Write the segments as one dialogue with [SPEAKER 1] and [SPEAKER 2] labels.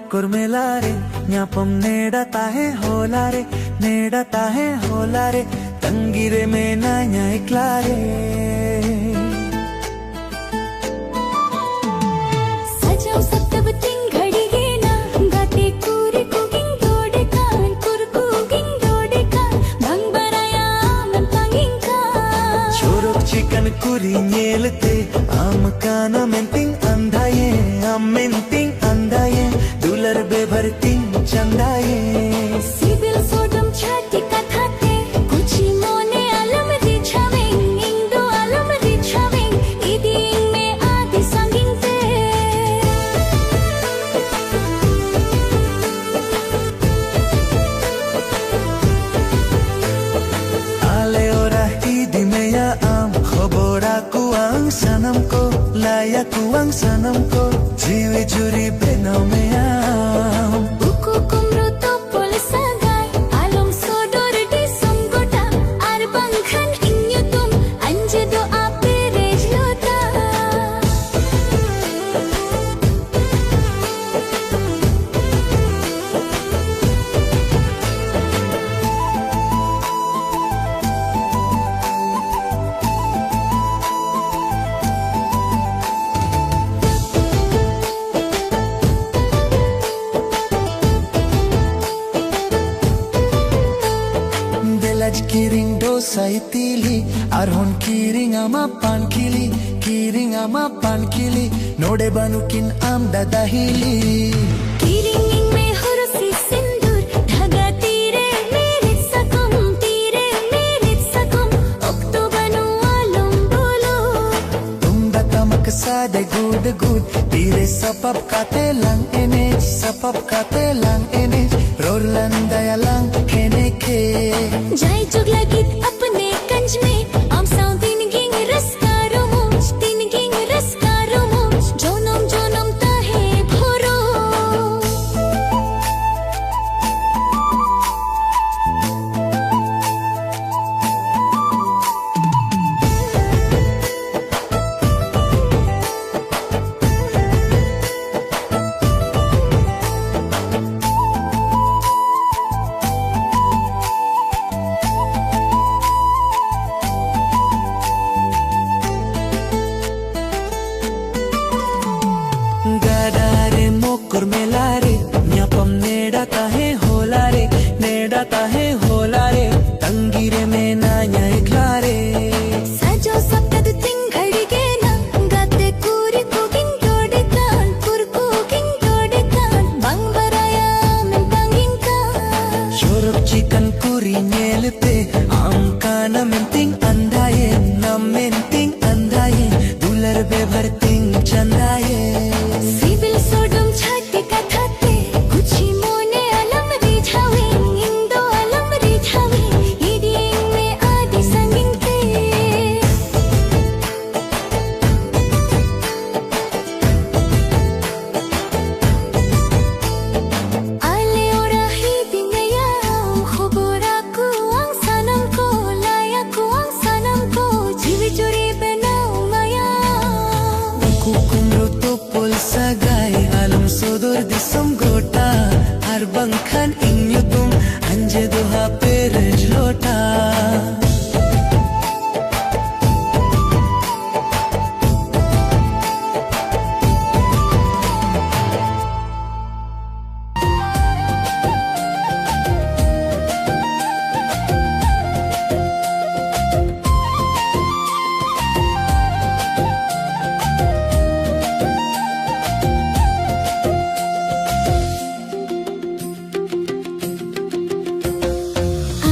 [SPEAKER 1] mokor mela re nyapam neda tahe hola re tangire me nanya iklare
[SPEAKER 2] sajau sabtab ting ghadi ge na gate kuri cooking dode kan kur cooking dode kan bang baraya man panging ka
[SPEAKER 1] chorok chicken kuri nyelte am kana menting andaye am menting andaye dular be bharting chandaye
[SPEAKER 2] sibil sodam chati kathate kuchi mone alam richhaveng indo alam richhaveng iding me adi sanging te
[SPEAKER 1] ale ora idi me ya am khobora kuang sanam ko laya kuang sanam ko jiwe juri benau me am
[SPEAKER 2] uku kumru to pol sagai alom sodor di somgota ar bangkhan inyutum anje do ape rejlota
[SPEAKER 1] Delaj kiring dosa itili arhon kiring ama pan kili node banukin am dadahili
[SPEAKER 2] kiring me horsi sindur dhaga tire mere sakum oktobanu alom bolo
[SPEAKER 1] tumda tamak sade good tire sapap kate lang enej rolanda yalang keneke
[SPEAKER 2] jai jog lagit apne kanj mein am sound tin ging ras karo moj jonam tahe bhoro
[SPEAKER 1] gada re mokor mela re nyapam neda tahe hola re tangire me nanya iklare
[SPEAKER 2] sajau sabtad ting ghadi ge na gate kuri cooking dode kan kur cooking dode kan bang baraya men panging ka
[SPEAKER 1] chorok chicken kuri nyelte am kana menting andaye nam menting andaye dular be bharting chandaye
[SPEAKER 2] sibil sodam chati kathate kuchi mone alam richhaveng indo alam richhaveng iding me adi sanging te ale ora hiding ya khobora kuang sanam ko laya kuang sanam ko jivi juri benau maya
[SPEAKER 1] kukumro to pol sagai alam sodor disam gota ar bangkhan inyutum anje doha perej lota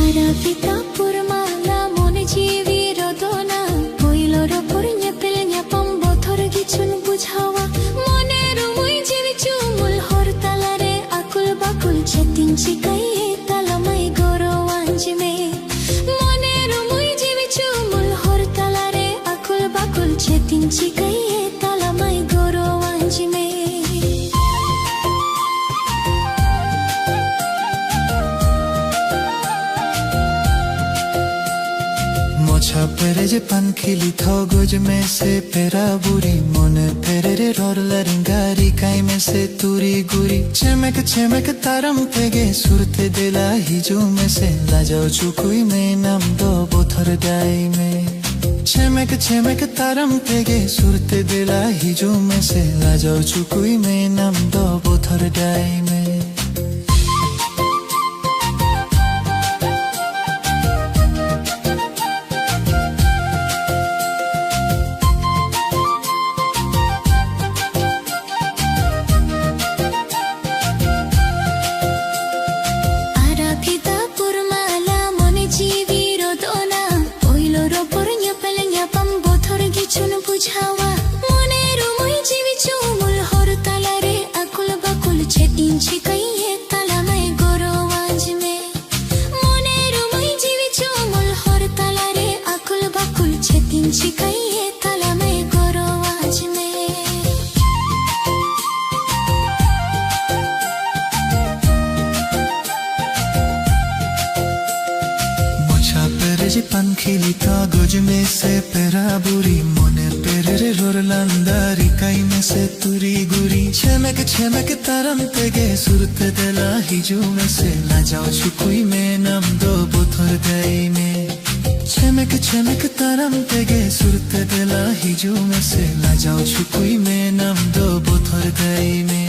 [SPEAKER 2] Arafita purmala mone jivi rodona poilor pornya pelnya pambothor gichun bujhawa moner mui jivi chumul hortalare akul bakul chetin chikaiye talamai gorowanj me moner mui jivi chumul hortalare akul bakul chetin chikaiye talamai gorowanj me
[SPEAKER 1] मोछा पेरे जे पन खिली थो goes में से पेरा बुरी मन फेरे रे RaHLa रिंगारी काई में से तुरी गुरी चमक चमक तारम तेगे सुरते दिला हिजो में से लाजाओ चुकुई में नाम दो बोथर डाई में चमक चमक तारम तेगे सुरते दिला हिजो में से लाजाओ चुकुई में नाम दो बोथर डाई में पंखिली कागज में से पेरा बुरी मोने पेरे रे RaHLa काई में से तुरी गुरी चमक चमक तारम तेगे सुरते दिला हिजो में से लाजाओ चुकुई में नाम दो बोथर गई में चमक चमक तारम तेगे सुरते दिला हिजो में से लाजाओ चुकुई में नाम दो बोथर गई में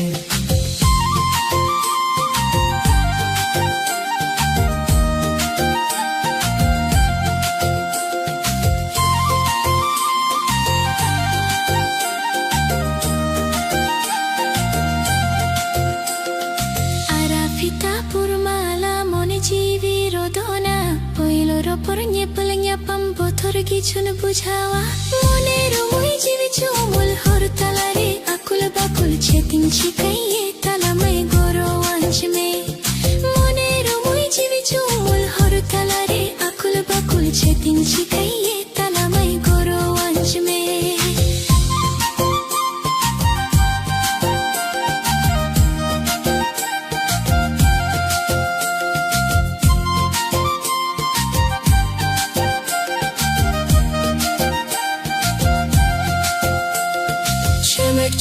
[SPEAKER 1] Gichun bujawa monero moi jivi chomul hortalare akul bakul chetin chikaiye talamai goro wanjme monero moi jivi chomul hortalare akul bakul chetin chikaiye talamai goro wanjme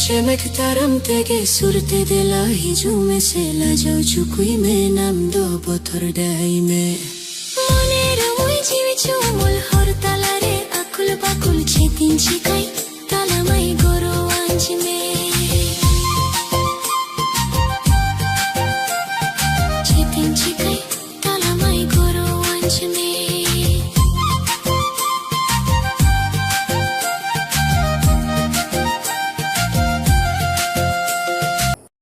[SPEAKER 1] चमक तारम तेगे सुरते दिला हिजो में से लाजाओ चुकुई में नाम दो बोथर डाई में Monero moi jivi chomul hortalare akul bakul chetin chikai